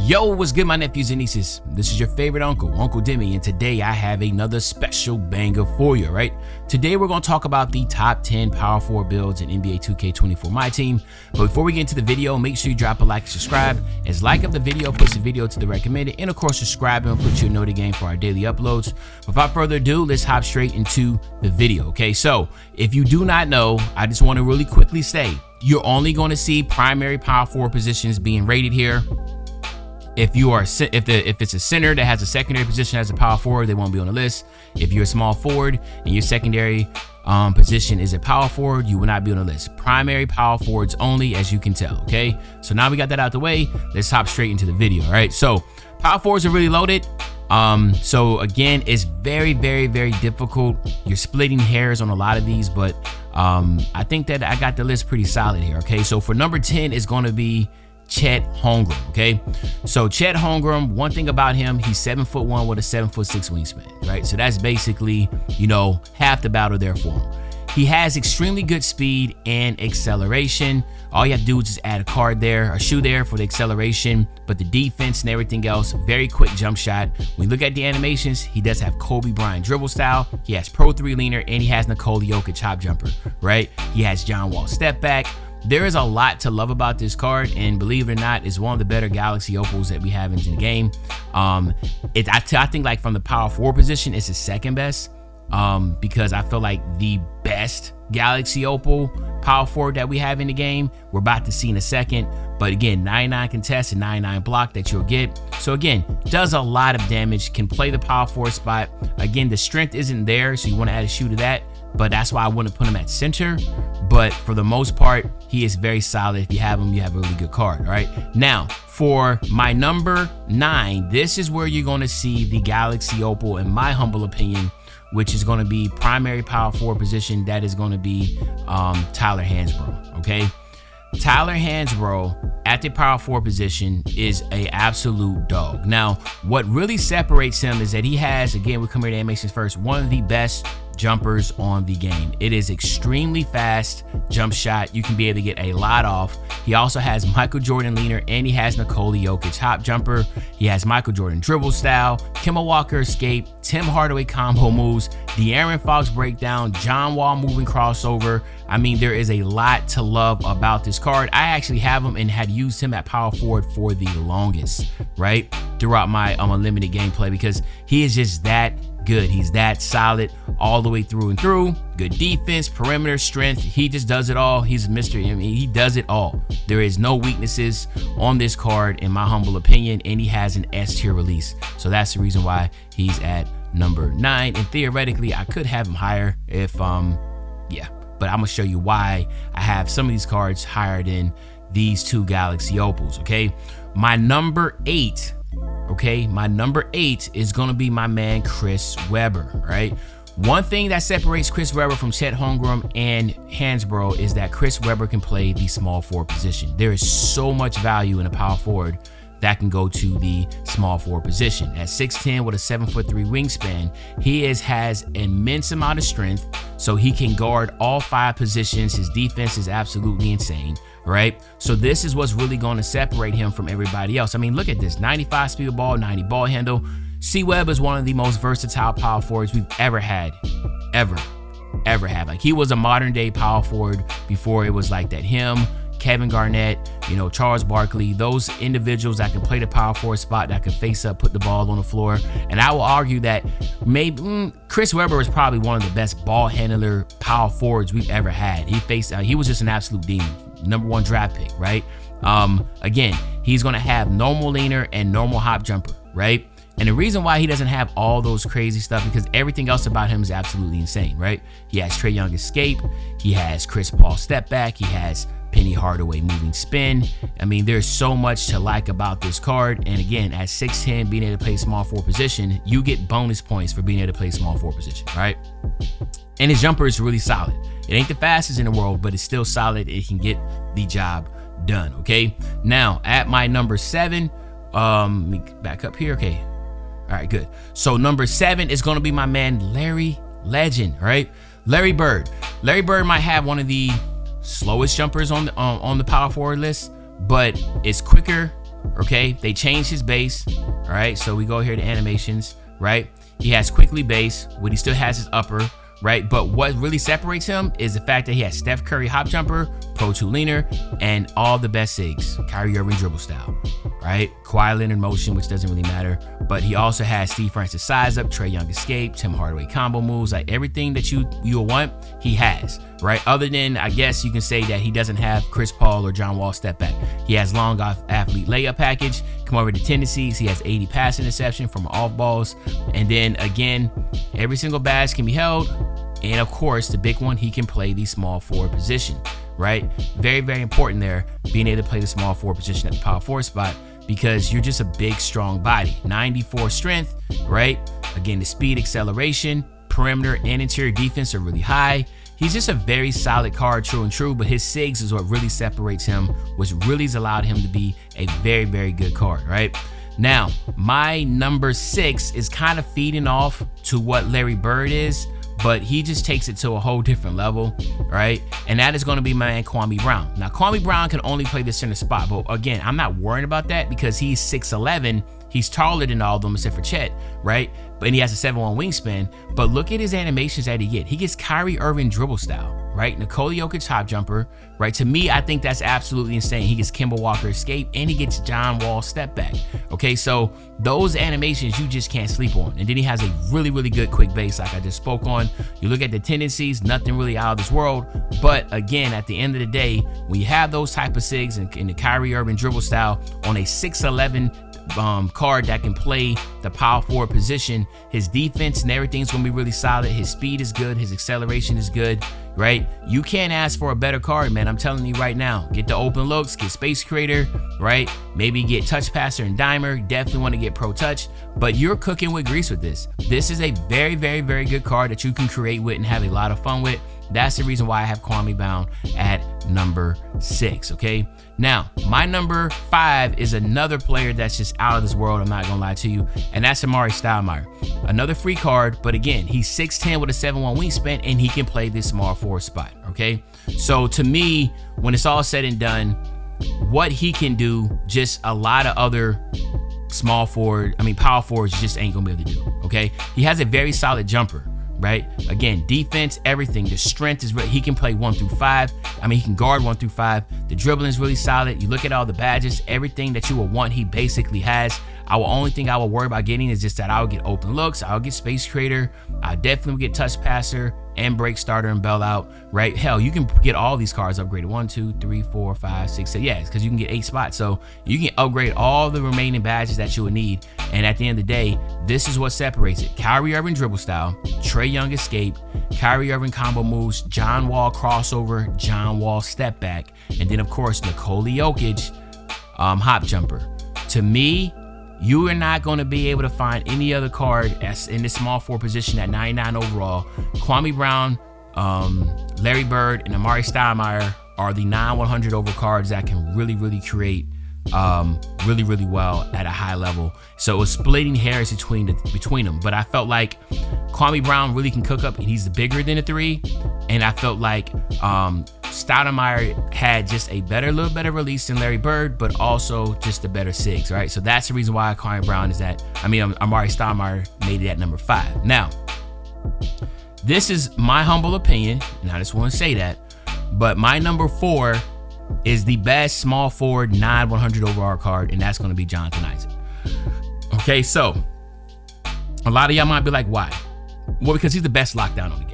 Yo, what's good, my nephews and nieces? This is your favorite uncle, Uncle Demi, and today I have another special banger for you, right? Today we're going to talk about the top 10 power forward builds in NBA 2K24 MyTeam. But before we get into the video, make sure you drop a like and subscribe. As like of the video, push the video to the recommended, and of course subscribe and put your note again for our daily uploads. Without further ado, let's hop straight into the video, okay? So if you do not know, I just want to really quickly say, you're only going to see primary power forward positions being rated here. If you are, if it's a center that has a secondary position as a power forward, they won't be on the list. If you're a small forward and your secondary position is a power forward, you will not be on the list. Primary power forwards only, as you can tell. Okay, so now we got that out the way. Let's hop straight into the video. All right, so power forwards are really loaded. So again, it's very difficult. You're splitting hairs on a lot of these, but I think that I got the list pretty solid here. Okay, so for number 10 is going to be Chet Holmgren. Okay, so Chet Holmgren, one thing about him, he's 7'1" with a 7'6" wingspan, right? So that's basically, you know, half the battle there for him. He has extremely good speed and acceleration. All you have to do is just add a card there, a shoe there for the acceleration, but the defense and everything else, very quick jump shot. When you look at the animations, he does have Kobe Bryant dribble style. He has Pro 3 leaner, and he has Nikola Jokic hop jumper, right? He has John Wall step back. There is a lot to love about this card, and believe it or not, it's one of the better Galaxy Opals that we have in the game. I think like from the power forward position, it's the second best, because I feel like the best Galaxy Opal power forward that we have in the game, we're about to see in a second. But again, 99 contest and 99 block that you'll get. So again, does a lot of damage, can play the power forward spot. Again, the strength isn't there, so you want to add a shoe to that. But that's why I wouldn't put him at center. But for the most part, he is very solid. If you have him, you have a really good card. All right. Now, for my number 9, this is where you're going to see the Galaxy Opal, in my humble opinion, which is going to be primary power forward position. That is going to be Tyler Hansbrough. Okay. Tyler Hansbrough at the power forward position is a absolute dog. Now, what really separates him is that he has, again, we come here to animations first, one of the best jumpers on the game. It is extremely fast jump shot. You can be able to get a lot off. He also has Michael Jordan leaner, and he has Nikola Jokic hop jumper. He has Michael Jordan dribble style, Kemba Walker escape, Tim Hardaway combo moves, De'Aaron Fox breakdown, John Wall moving crossover. I mean, there is a lot to love about this card. I actually have him and had used him at power forward for the longest, right, throughout my unlimited gameplay, because he is just that good. He's that solid all the way through and through. Good defense, perimeter, strength. He just does it all. He's Mr. I mean, he does it all. There is no weaknesses on this card, in my humble opinion, and he has an S tier release. So that's the reason why he's at number 9. And theoretically, I could have him higher if, yeah. But I'm gonna show you why I have some of these cards higher than these two Galaxy Opals. Okay, my number 8. Okay, my number 8 is gonna be my man Chris Webber. Right, one thing that separates Chris Webber from Chet Holmgren and Hansbrough is that Chris Webber can play the small forward position. There is so much value in a power forward that can go to the small forward position. At 6'10" with a 7'3" wingspan, he has an immense amount of strength, so he can guard all 5 positions. His defense is absolutely insane, right? So this is what's really going to separate him from everybody else. I mean, look at this, 95 speed of ball, 90 ball handle. C-Webb is one of the most versatile power forwards we've ever had, ever had. Like, he was a modern day power forward before it was like that. Him, Kevin Garnett, you know, Charles Barkley, those individuals that can play the power forward spot, that can face up, put the ball on the floor. And I will argue that maybe Chris Webber is probably one of the best ball handler power forwards we've ever had. He was just an absolute demon, #1 draft pick, right? Again, he's gonna have normal leaner and normal hop jumper, right? And the reason why he doesn't have all those crazy stuff, because everything else about him is absolutely insane, right? He has Trae Young escape, he has Chris Paul step back, he has Penny Hardaway moving spin. I mean, there's so much to like about this card. And again, at 6'10", being able to play small forward position, you get bonus points for being able to play small forward position, right? And his jumper is really solid. It ain't the fastest in the world, but it's still solid. It can get the job done, okay? Now, at my number 7, let me back up here, okay? All right, good. So number 7 is going to be my man Larry Legend, right? Larry Bird. Larry Bird might have one of the slowest jumpers on the power forward list, but it's quicker, okay? They changed his base, all right? So we go here to animations, right? He has quickly base, but he still has his upper, right? But what really separates him is the fact that he has Steph Curry hop jumper, Pro 2 leaner, and all the best SIGs. Kyrie Irving dribble style, right? Kawhi Leonard motion, which doesn't really matter. But he also has Steve Francis size up, Trae Young escape, Tim Hardaway combo moves, like everything that you want, he has, right? Other than, I guess you can say that he doesn't have Chris Paul or John Wall step back. He has long off athlete layup package. Come over to tendencies, he has 80 pass interception from off balls. And then again, every single badge can be held. And of course, the big one, he can play the small forward position, right? Very, very important there, being able to play the small forward position at the power forward spot, because you're just a big, strong body. 94 strength, right? Again, the speed, acceleration, perimeter, and interior defense are really high. He's just a very solid card, true and true, but his SIGs is what really separates him, which really has allowed him to be a very, very good card, right? Now, my number 6 is kind of feeding off to what Larry Bird is, but he just takes it to a whole different level, right? And that is going to be my man Kwame Brown. Now, Kwame Brown can only play the center spot, but again, I'm not worried about that because he's 6'11". He's taller than all of them except for Chet, right? But he has a 7'1" wingspan. But look at his animations that he gets. He gets Kyrie Irving dribble style, right? Nikola Jokic hop jumper, right? To me, I think that's absolutely insane. He gets Kemba Walker escape, and he gets John Wall step back. Okay, so those animations you just can't sleep on. And then he has a really, really good quick base like I just spoke on. You look at the tendencies, nothing really out of this world. But again, at the end of the day, when you have those type of SIGs and the Kyrie Irving dribble style on a 6'11" card that can play the power forward position, his defense and everything's gonna be really solid. His speed is good, his acceleration is good, right? You can't ask for a better card, man. I'm telling you right now. Get the open looks, get space creator, right? Maybe get touch passer and dimer. Definitely want to get pro touch, but you're cooking with grease with this. This is a very, very, very good card that you can create with and have a lot of fun with. That's the reason why I have Kwame Brown at number 6, okay? Now, my number 5 is another player that's just out of this world, I'm not gonna lie to you, and that's Amar'e Stoudemire. Another free card, but again, he's 6'10" with a 7'1" wingspan, and he can play this small forward spot, okay? So to me, when it's all said and done, what he can do, just a lot of other power forwards just ain't gonna be able to do, okay? He has a very solid jumper, right? Again, defense, everything. The strength is he can play 1 through 5. He can guard 1 through 5. The dribbling is really solid. You look at all the badges, everything that you would want, he basically has. Our only thing I would worry about getting is just that I'll get open looks, I'll get space creator, I definitely get touch passer and break starter and bell out, right? Hell, you can get all these cards upgraded 1, 2, 3, 4, 5, 6, 7. Yeah, because you can get 8 spots. So you can upgrade all the remaining badges that you would need. And at the end of the day, this is what separates it. Kyrie Irving dribble style, Trae Young escape, Kyrie Irving combo moves, John Wall crossover, John Wall step back, and then of course Nikola Jokic hop jumper. To me, you are not going to be able to find any other card that's in the small forward position at 99 overall. Kwame Brown, Larry Bird, and Amar'e Stoudemire are the non-100 over cards that can really, really create really, really well at a high level. So it was splitting hairs between them. But I felt like Kwame Brown really can cook up, and he's bigger than a 3. And I felt like Stoudemire had just a little better release than Larry Bird, but also just a better SIGs, right? So that's the reason why Kwame Brown is Amar'e Stoudemire made it at number 5. Now, this is my humble opinion, and I just want to say that, but my number 4 is the best small forward non-100 overall card, and that's going to be Jonathan Isaac. Okay, so a lot of y'all might be like, why? Well, because he's the best lockdown on the game.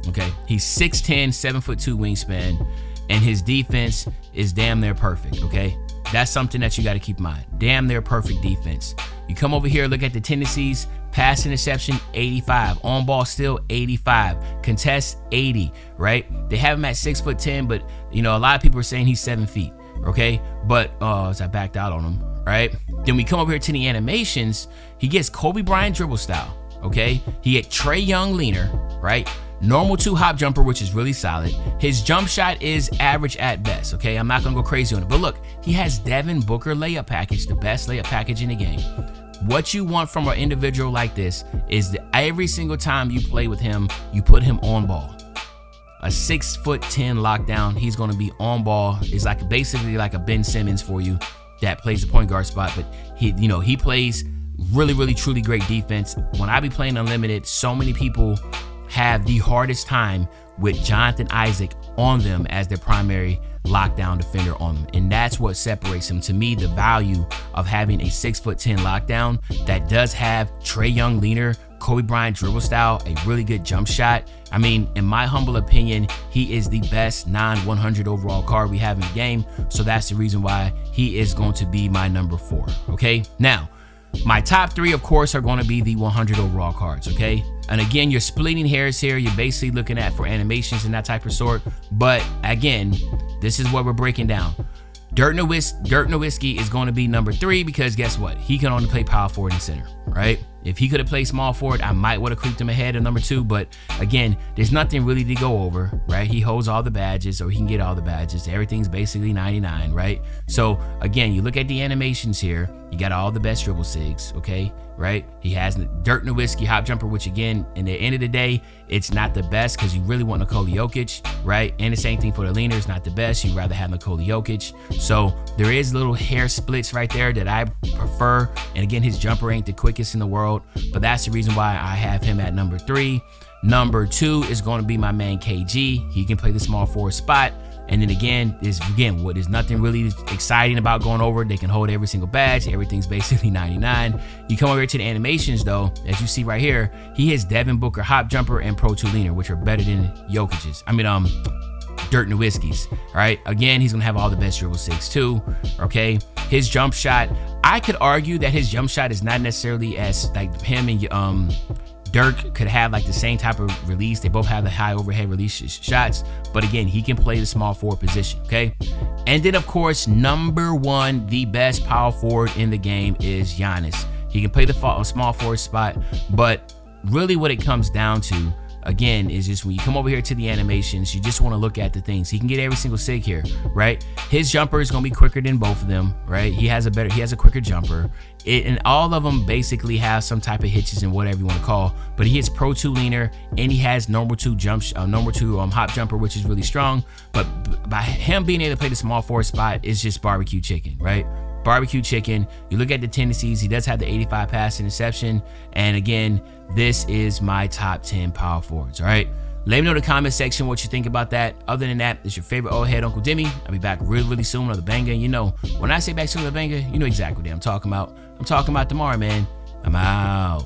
Okay, he's 6'10", 7'2" wingspan, and his defense is damn near perfect. Okay, that's something that you got to keep in mind. Damn near perfect defense. You come over here, look at the tendencies. Pass interception 85, on ball still 85, contest 80, right? They have him at 6'10", but a lot of people are saying he's 7 feet, okay? But as I backed out on him, right? Then we come over here to the animations. He gets Kobe Bryant dribble style, okay? He get Trae Young leaner, right? Normal 2 hop jumper, which is really solid. His jump shot is average at best, okay? I'm not gonna go crazy on it, but look, he has Devin Booker layup package, the best layup package in the game. What you want from an individual like this is that every single time you play with him, you put him on ball. A 6'10" lockdown, he's going to be on ball. It's basically like a Ben Simmons for you. that plays the point guard spot, but he plays really truly great defense. When I be playing unlimited, so many people have the hardest time with Jonathan Isaac on them as their primary lockdown defender on them, and that's what separates him. To me, the value of having a 6'10" lockdown that does have Trae Young leaner, Kobe Bryant dribble style, a really good jump shot. I mean, in my humble opinion, he is the best non-100 overall card we have in the game, so that's the reason why he is going to be my number 4. Okay, now my top 3, of course, are going to be the 100 overall cards, okay? And again, you're splitting hairs here. You're basically looking at for animations and that type of sort. But again, this is what we're breaking down. Dirk Nowitzki is going to be number 3 because guess what? He can only play power forward and center, right? If he could have played small forward, I might would have creeped him ahead of number 2. But again, there's nothing really to go over, right? He holds all the badges, or he can get all the badges. Everything's basically 99, right? So again, you look at the animations here. You got all the best dribble sigs, okay? Right? He has Dirk Nowitzki hop jumper, which again, in the end of the day, it's not the best because you really want Nikola Jokic, right? And the same thing for the leaner, it's not the best. You'd rather have Nikola Jokic. So there is little hair splits right there that I prefer. And again, his jumper ain't the quickest in the world, but that's the reason why I have him at number 3. Number 2 is going to be my man KG. He can play the small forward spot. And then again, there's nothing really exciting about going over. They can hold every single badge. Everything's basically 99. You come over here to the animations though, as you see right here, he has Devin Booker hop jumper and Pro 2 leaner, which are better than Jokic's. Dirk Nowitzki's. All right. Again, he's gonna have all the best dribble sigs too. Okay. His jump shot, I could argue that his jump shot is not necessarily as like him and Dirk could have like the same type of release. They both have the high overhead release shots, but again, he can play the small forward position, okay? And then of course, number 1, the best power forward in the game is Giannis. He can play the small forward spot, but really what it comes down to, again, is just when you come over here to the animations, you just want to look at the things. He can get every single sig here, right? His jumper is going to be quicker than both of them, right? He has a quicker jumper. And all of them basically have some type of hitches and whatever you want to call, but he hits Pro 2 leaner and he has number 2 hop jumper, which is really strong. But by him being able to play the small forward spot, it's just barbecue chicken, right? Barbecue chicken. You look at the tendencies, he does have the 85 pass interception. And again, this is my top 10 power forwards, all right? Let me know in the comment section what you think about that. Other than that, it's your favorite old head Uncle Demi. I'll be back really soon with a banger. You know, when I say back soon with a banger, you know exactly what I'm talking about. I'm talking about tomorrow, man. I'm out.